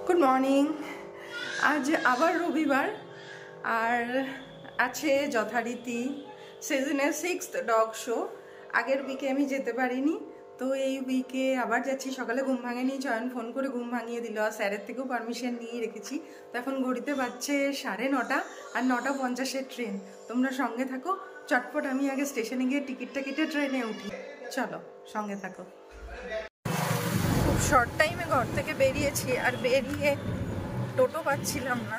Good morning. আজ আবার রবিবার আর আছে যথারীতি সিজনের 6th ডগ শো। আগের উইকে আমি যেতে পারিনি, তো এই উইকে আবার যাচ্ছি। সকালে ঘুম ভাঙেনি, চয়ন ফোন করে ঘুম ভাঙিয়ে দিল, আর স্যারের থেকেও পারমিশন নিয়ে রেখেছি। তো এখন ঘড়িতে বাজছে 9:30 আর 9:50 ট্রেন। তোমরা সঙ্গে থাকো, চটপট আমি আগে স্টেশনে গিয়ে টিকিটটা কেটে ট্রেনে উঠি। চলো সঙ্গে থাকো। খুব শর্ট টাইমে ঘর থেকে বেরিয়েছি, আর বেরিয়ে টোটো পাচ্ছিলাম না।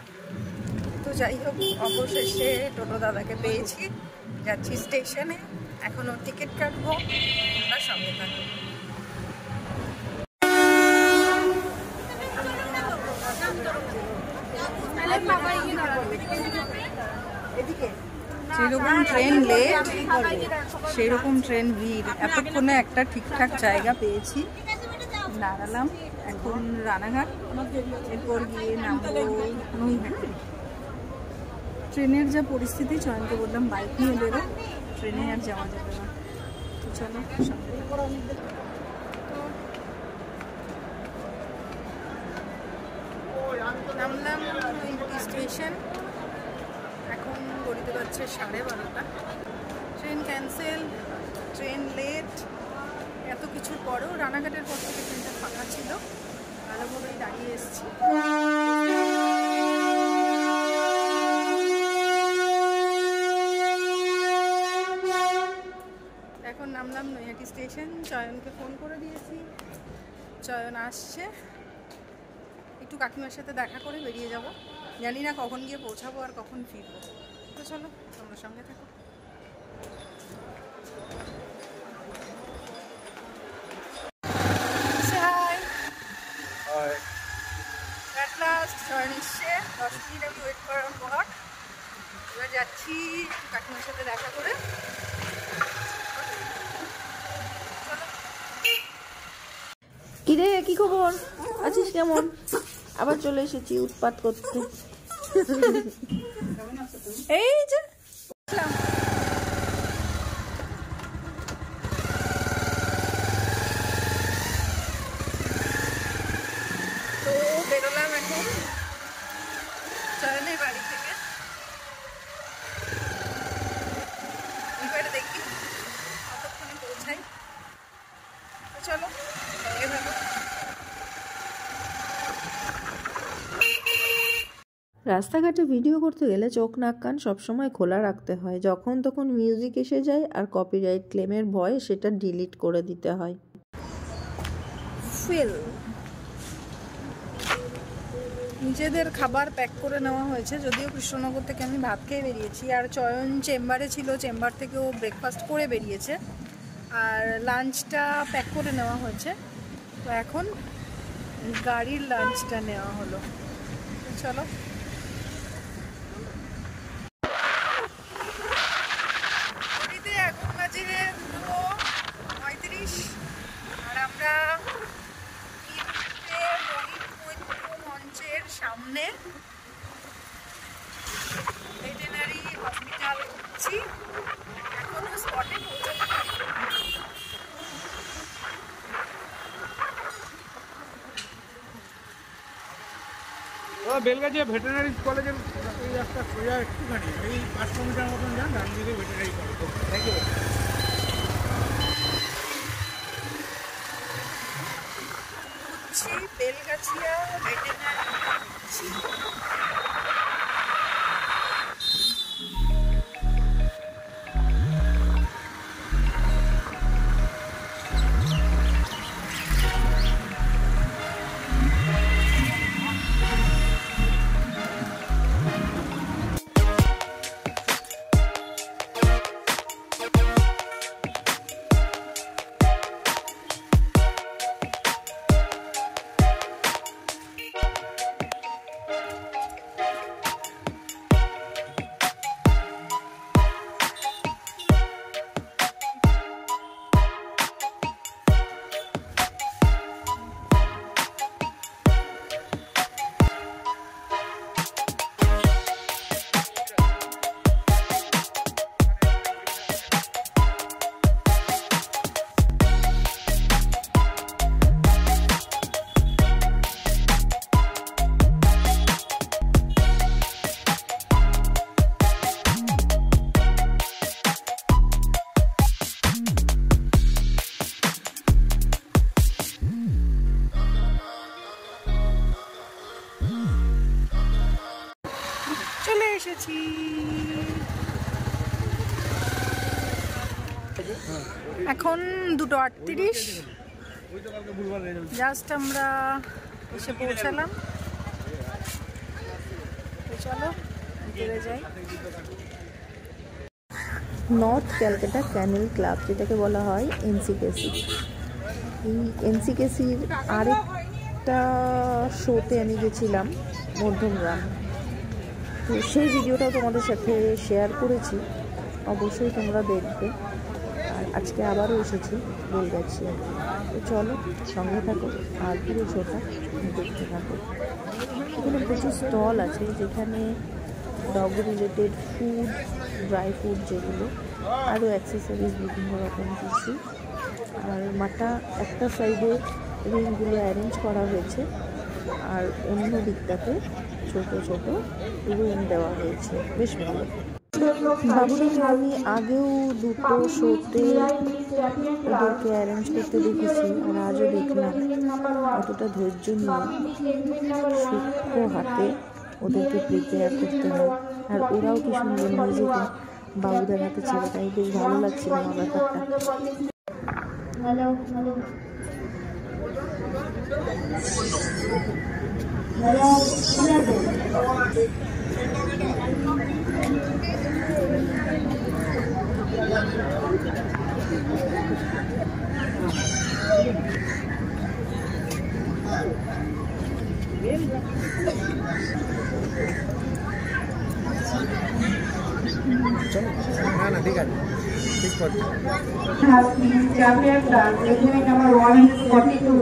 তো যাই হোক, অবশেষে টোটো দাদাকে পেয়েছি, যাচ্ছি স্টেশনে। এখনও টিকিট কাটবো, তোমরা সঙ্গে থাকো। যেরকম ট্রেন লেট সেরকম ট্রেন ভিড়। এতক্ষণে একটা ঠিকঠাক জায়গা পেয়েছি, দাঁড়ালাম। এখন রানাঘাট, এরপর গিয়ে নামবো নৈহাটি। ট্রেনের যা পরিস্থিতি, চয়নকে বললাম বাইক নিয়ে বেরো, ট্রেনে আর যাওয়া যাবে না। তো চলো নামলাম নৈহাটি স্টেশন। এখন ঘড়িতে পাচ্ছে 12:30। ট্রেন ক্যান্সেল, ট্রেন লেট, এত কিছুর পরেও রানাঘাটের পর থেকে ট্রেনটা ফাঁকা ছিল, ভালোভাবেই দাঁড়িয়ে এসেছি। এখন নামলাম নৈহাটি স্টেশন। চয়নকে ফোন করে দিয়েছি, চয়ন আসছে। একটু কাকিমার সাথে দেখা করে বেরিয়ে যাব। জানি না কখন গিয়ে পৌঁছাবো আর কখন ফিরবো। তো চলো তোমরা সঙ্গে থাকো। চয়ন এসছে, 10 মিনিট আমি ওয়েট করার পর এবার যাচ্ছি কাকিমার সাথে দেখা করে। কিরে, কি খবর? আছিস কেমন? আবার চলে এসেছি উৎপাত করতে। এই যে তো বেরোলাম এখন চয়নের বাড়ি থেকে। এবার দেখি কতক্ষণে পৌঁছাই। তো চলো এভাবে। রাস্তাঘাটে ভিডিও করতে গেলে চোখ নাক কান সবসময় খোলা রাখতে হয়। যখন তখন মিউজিক এসে যায় আর কপিরাইট ক্লেমের ভয়ে সেটা ডিলিট করে দিতে হয়। নিজেদের খাবার প্যাক করে নেওয়া হয়েছে, যদিও কৃষ্ণনগর থেকে আমি ভাত খেয়ে বেরিয়েছি, আর চয়ন চেম্বারে ছিল, চেম্বার থেকে ও ব্রেকফাস্ট করে বেরিয়েছে, আর লাঞ্চটা প্যাক করে নেওয়া হয়েছে। তো এখন গাড়ির লাঞ্চটা নেওয়া হলো। চলো এখন বাজে 2:35 আর আমরা মঞ্চের সামনে ভেটেরিনারি হসপিটাল হচ্ছি। এখনো স্পটে পৌঁছাতে পারি। বেলগাছিয়া ভেটেরিনারি কলেজের এই রাস্তা সোজা একটুখানি, এই 500 মিটার মতন যান, ডান দিকে veterinary college. Thank you. Belgachia veterinary এসেছি। এখন 2:38 জাস্ট আমরা এসে পৌঁছালাম। চলো ঘুরে যাই। নর্থ ক্যালকাটা ক্যানেল ক্লাব, যেটাকে বলা হয় এনসিকেসি। এই এনসিকেসির আরেকটা শোতে আমি গেছিলাম, মধ্যমগ্রাম। তো সেই ভিডিওটাও তোমাদের সাথে শেয়ার করেছি, অবশ্যই তোমরা দেখবে। আর আজকে আবারও এসেছি বেলগাছিয়া। তো চলো সঙ্গে থাকো আর পুরো শোটা দেখতে থাকো। এখানে প্রচুর স্টল আছে, যেখানে dog related food, dry food যেগুলো, আরও অ্যাক্সেসরিজ বিভিন্ন রকম কিছু। আর মাঠটা একটা সাইডে রিংগুলো অ্যারেঞ্জ করা হয়েছে, আর অন্য দিকটাতে ছোট ছোট রুম দেওয়া হয়েছে, বেশ ভালো। বাবুরাকে আমি আগেও দুটো শোতে ওদেরকে অ্যারেঞ্জ করতে দেখেছি, আর আজও দেখলাম। অতটা ধৈর্য নিয়ে সূক্ষ্ম হাতে ওদেরকে প্রিপেয়ার করতে হয়, আর ওরাও কি সুন্দর নিজেকে বাবুদের হাতে ছেড়ে দেয়। বেশ ভালো লাগছিল আমার ব্যাপারটা। না ঠিক আছে, ঠিক করছি। Number 142.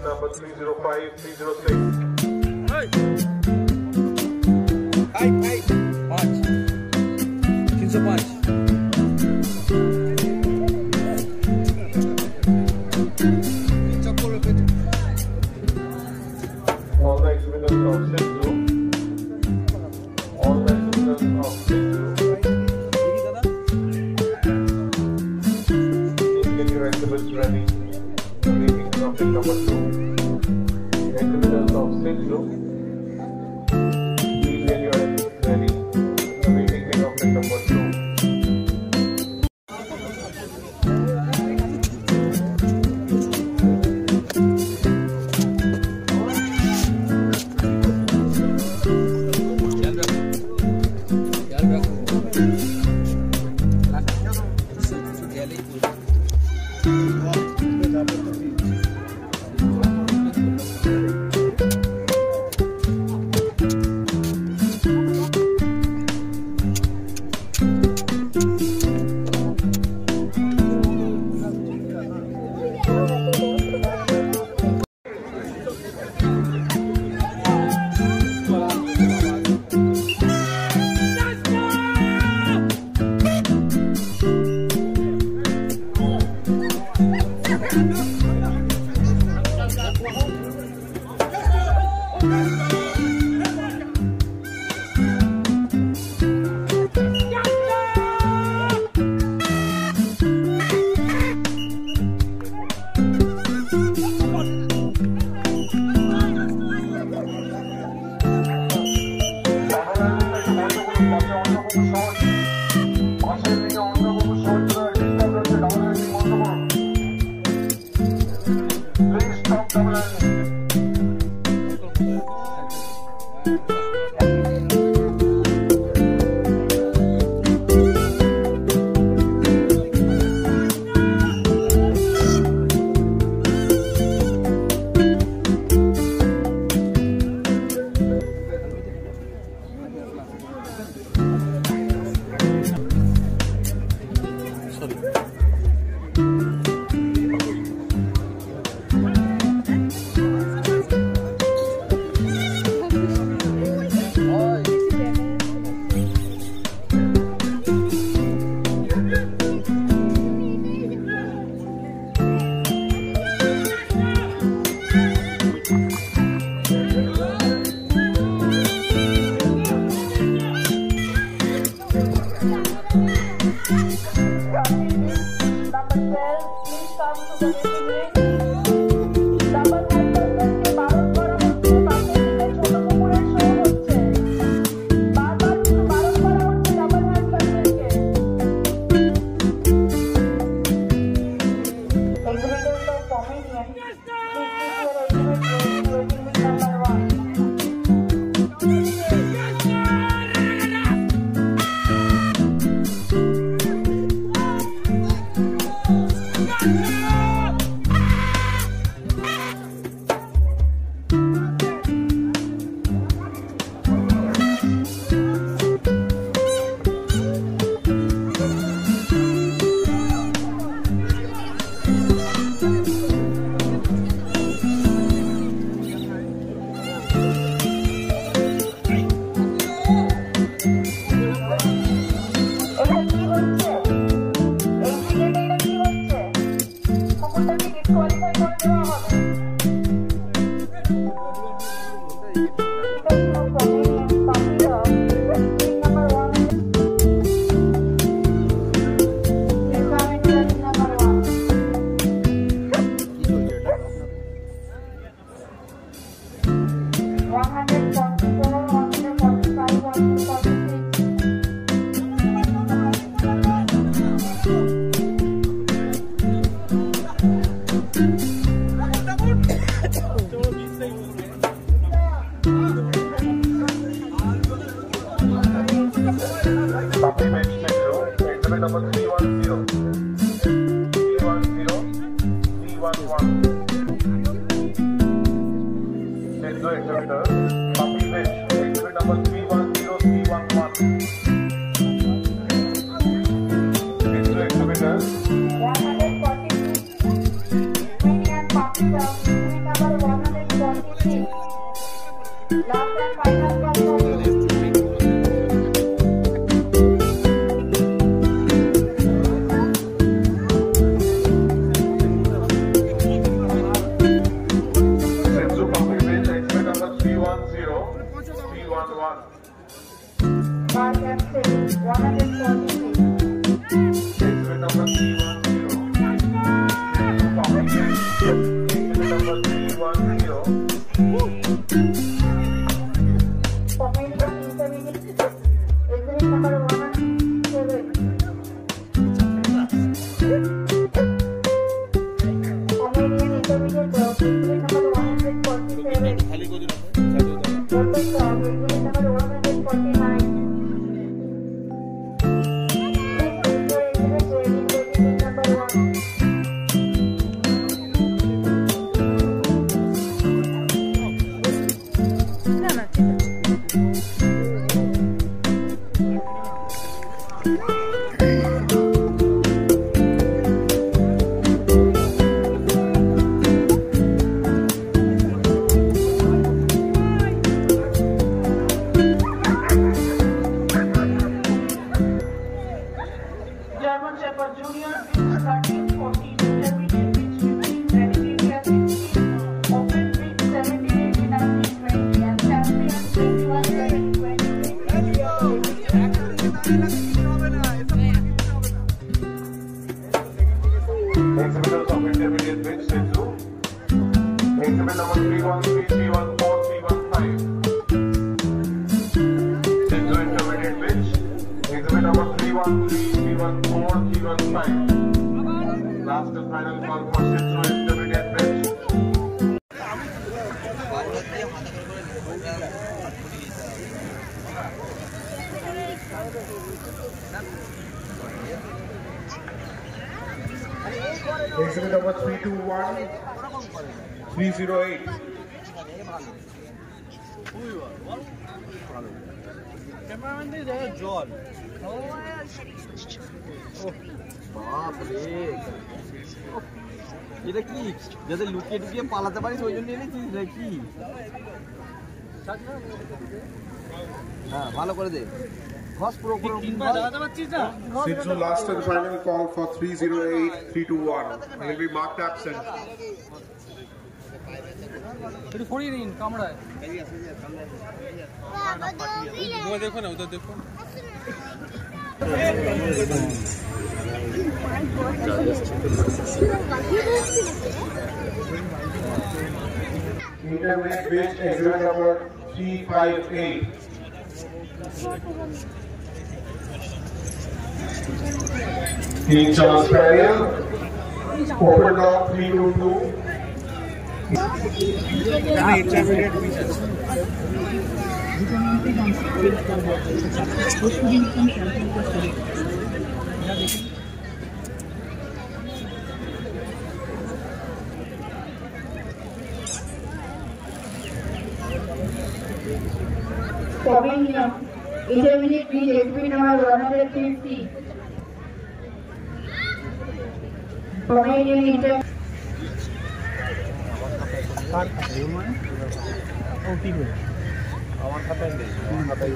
Number 305, 306. All the exhibitors of Sindhu. All the exhibitors of Sindhu. Please get your exhibits ready. Meeting topic number 2. Exhibitors of Sindhu. Please get your exhibits ready. Meeting topic number 2. Exhibit number 321, 308. ক্যামেরাম্যানদের জায়গায় জল বাপরে এটা কি যাতে লুকিয়ে টুকিয়ে পালাতে পারিস ওই জন্য এনেছিস নাকি? হ্যাঁ ভালো করে দে Sidhu last and final call for 308-321. He'll be marked absent. দেখো না ওটা দেখো Intermediate bridge exhibit number 358. King Charles Barrier, open block 322. Pavilion, intermediate bridge exhibit number 150. Pavilion আমার খাতায় নেই, আমার খাতায়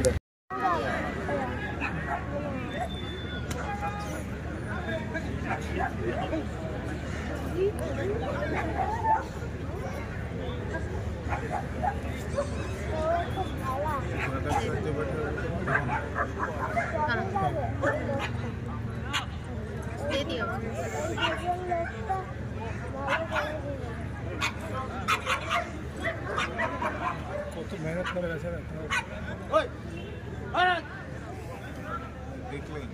কত মেহনত করে গেছে দেখলেই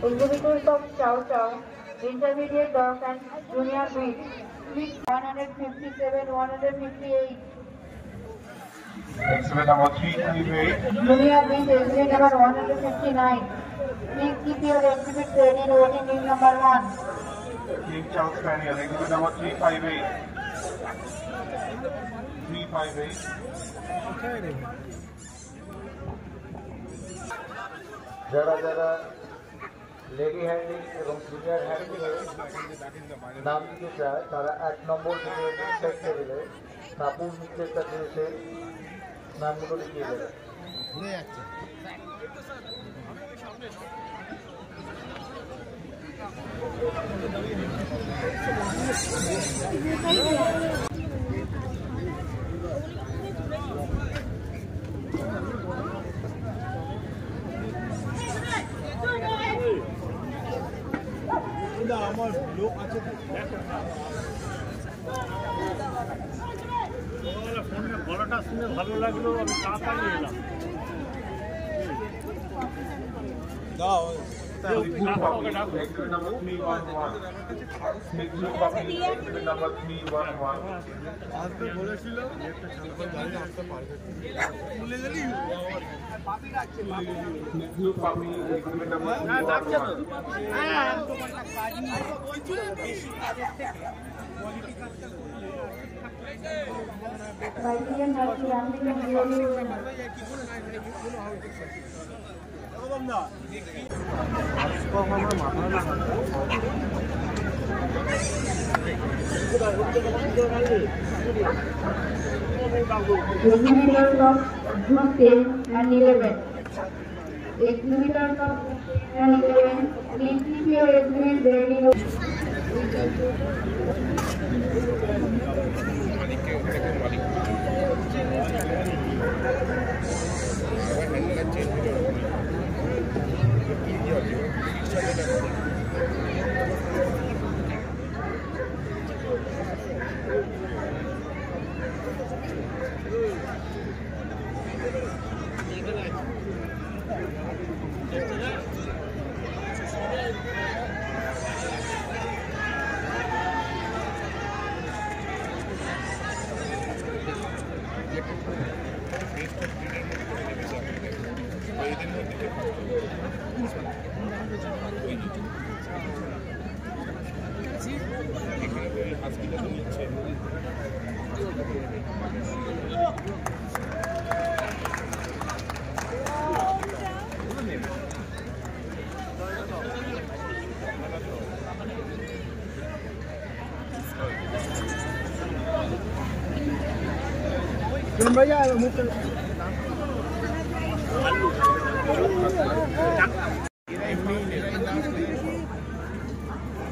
exhibitors of Chow Chow, intermediate dog and junior breed, 157, 158. Exhibit number 338. Junior breed exhibit number 159. Please keep your exhibit ready, voting in number 1. King Charles Spaniel, exhibit number 358. 358. যারা যারা লেডি হ্যান্ডিং এবং জুনিয়র হ্যান্ডিং নাম দিতে চায় তারা 1 নম্বর টেবিলে কাপুর নিচের কাছে এসে নামগুলো লিখিয়ে দেবে। আমার লোক আছে ফোনের গলাটা শুনে ভালো লাগলো, আমি তাড়াতাড়ি এলাম। Exhibit number 311. Exhibit number 311. আজকে বলেছিল একটা সাংবাদিক গাড়ি আসতে পারবে, ভুলে গেলি Exhibit number 311. Pavilion has to run in the really exhibitors of June 10 and 11. Exhibitors of 10 and 11, please keep your exhibit ready.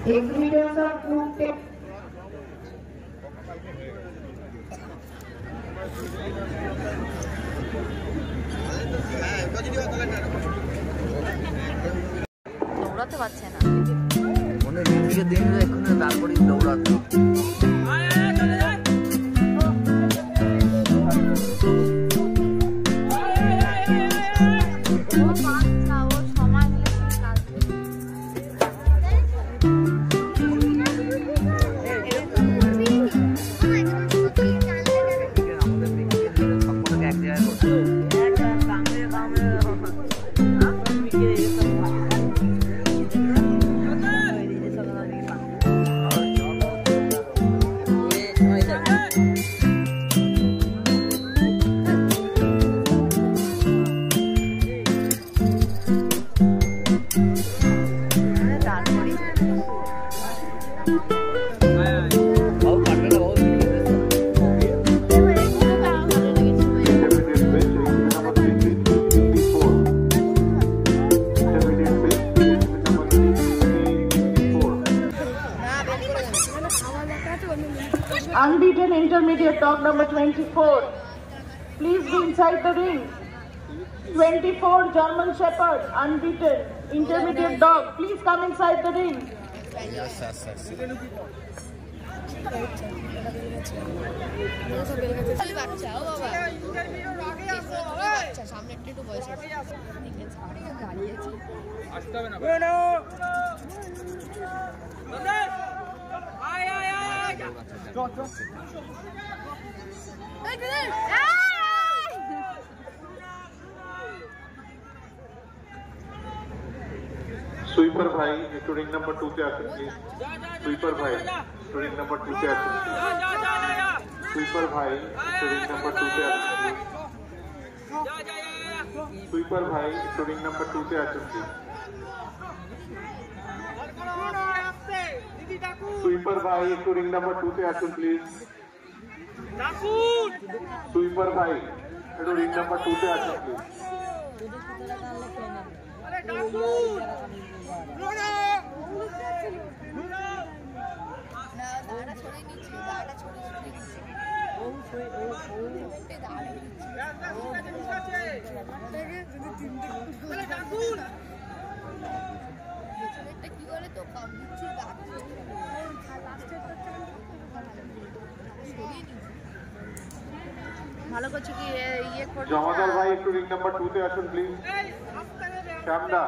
Exhibitors of June 10. দৌড়াতে পারছে না। মনে দিকে দিন এক্ষুনি তারপরেই দৌড়াতে। Unbeaten intermediate dog number 24. Please be inside the ring. 24 German Shepherd, unbeaten intermediate dog. Please come inside the ring. Sweeper भाई एक रिंग नंबर 2 पे आते प्लीज। स्वीपर भाई एक रिंग नंबर 2 पे आते। स्वीपर भाई एक रिंग नंबर 2 पे आते प्लीज। स्वीपर भाई एक रिंग नंबर 2 पे आते प्लीज। स्वीपर भाई एक रिंग नंबर 2 पे आते प्लीज। स्वीपर भाई एक रिंग नंबर 2 पे आते प्लीज। ভালো করছে কি ইয়ে করতে জমাদার ভাই একটু রিং নাম্বার 2 তে আসুন প্লিজ। শ্যামদা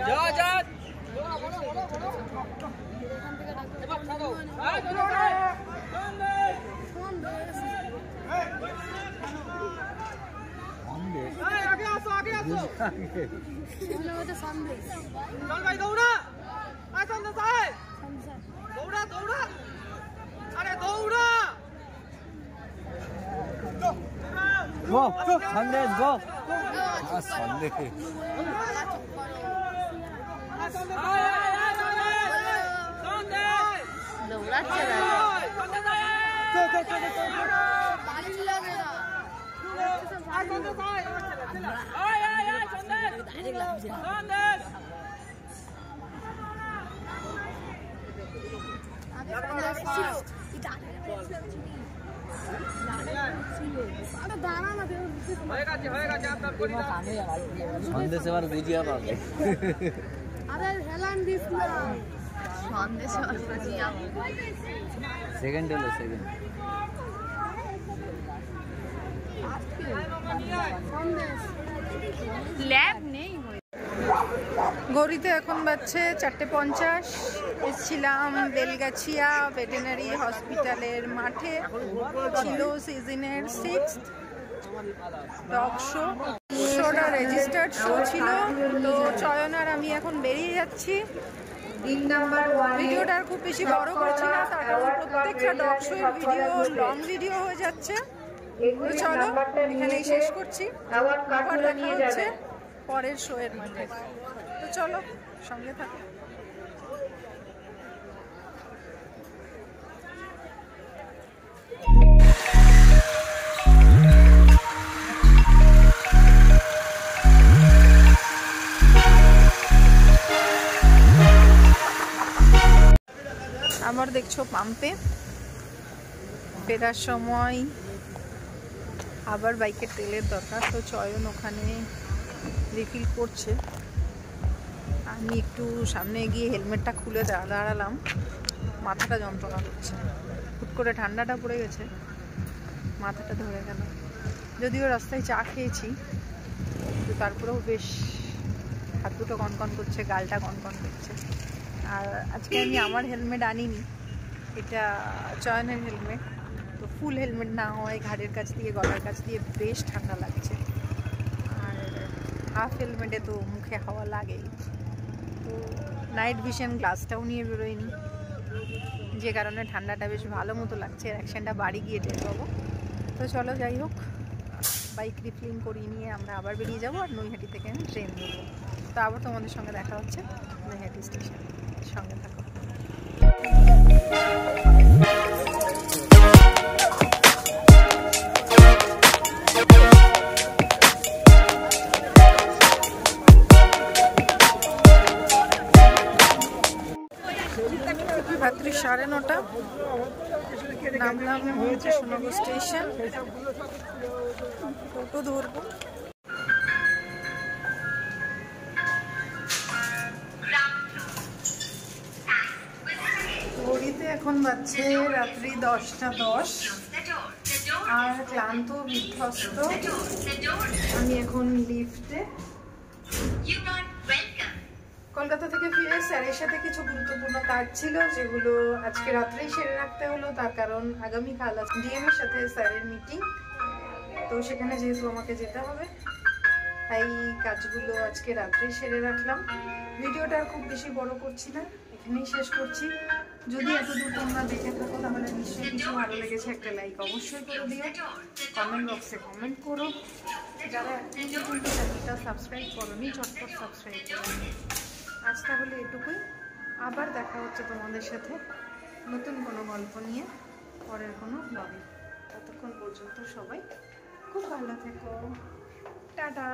যা যা আগে আসো আগে আসো চল ভাই দৌড়া আয় সন্দেশ আয় দৌড়া দৌড়া আরে দৌড়া গো সন্দেশ গো সন্দেশ দৌড়াচ্ছে সন্দেশ এবার বুঝিয়া পাবে। সেকেন্ড হলো সেকেন্ড ল্যাব নেই। গৌরীতে এখন বাজছে 4:50। এসেছিলাম বেলগাছিয়া ভেটেরিনারি হসপিটালের মাঠে, ছিল সিজনের 6th ডগ শোটা রেজিস্টার্ড শো ছিল। তো চয়ন আর আমি এখন বেরিয়ে যাচ্ছি। ভিডিওটা আর খুব বেশি বড় করছি না, তার কারণ প্রত্যেকটা ডগ শোর ভিডিও লং ভিডিও হয়ে যাচ্ছে। তো চলো এখানেই শেষ করছি, আবার দেখা হচ্ছে পরের শো এর মাঠে। তো চলো সঙ্গে থাকো। আবার দেখছো পাম্পে ফেরার সময় আবার বাইকের তেলের দরকার, তো চয়ন ওখানে রিফিল করছে। আমি একটু সামনে গিয়ে হেলমেটটা খুলে দাঁড়ালাম, মাথাটা যন্ত্রণা করছে, হুট করে ঠান্ডাটা পড়ে গেছে, মাথাটা ধরে গেল। যদিও রাস্তায় চা খেয়েছি, কিন্তু তারপরেও বেশ হাত দুটো কনকন করছে, গালটা কনকন করছে। আর আজকে আমি আমার হেলমেট আনিনি, এটা চয়নের হেলমেট, তো ফুল হেলমেট না হয় ঘাড়ের কাছ দিয়ে গলার কাছ দিয়ে বেশ ঠান্ডা লাগছে। আর হাফ হেলমেটে তো মুখে হাওয়া লাগেই। তো নাইট ভিশন গ্লাসটাও নিয়ে বেরোয়নি, যে কারণে ঠান্ডাটা বেশ ভালো মতো লাগছে। অ্যাকশনটা বাড়ি গিয়ে টের পাবো। তো চলো যাই হোক, বাইক রিফিলিং করিয়ে নিয়ে আমরা আবার বেরিয়ে যাবো, আর নৈহাটি থেকে আমি ট্রেন নেবো। তো আবার তোমাদের সঙ্গে দেখা হচ্ছে নৈহাটি স্টেশন, সঙ্গে থাকো। রাত্রি 9:30 নামলাম কৃষ্ণনগর স্টেশন, টোটো ধরবো। ঘড়িতে এখন বাজছে রাত্রি 10:10 আর ক্লান্ত বিধ্বস্ত আমি এখন লিফটে। কলকাতা থেকে ফিরে স্যারের সাথে কিছু গুরুত্বপূর্ণ কাজ ছিল, যেগুলো আজকে রাত্রেই সেরে রাখতে হলো। তার কারণ আগামীকাল ডিএম এর সাথে স্যারের মিটিং, তো সেখানে যেহেতু আমাকে যেতে হবে, তাই কাজগুলো আজকে রাত্রেই সেরে রাখলাম। ভিডিওটা আর খুব বেশি বড় করছি না, এখানেই শেষ করছি। যদি এতদূর তোমরা দেখে থাকো তাহলে নিশ্চয়ই কিছু ভালো লেগেছে, একটা লাইক অবশ্যই করে দিও, কমেন্ট বক্সে কমেন্ট করো। যারা এখনো পর্যন্ত চ্যানেলটা সাবস্ক্রাইব করোনি, চটপট সাবস্ক্রাইব করো। আজ তাহলে এটুকুই, আবার দেখা হচ্ছে তোমাদের সাথে নতুন কোনো গল্প নিয়ে পরের কোনো ব্লগে। ততক্ষণ পর্যন্ত সবাই খুব ভালো থেকো, টাটা।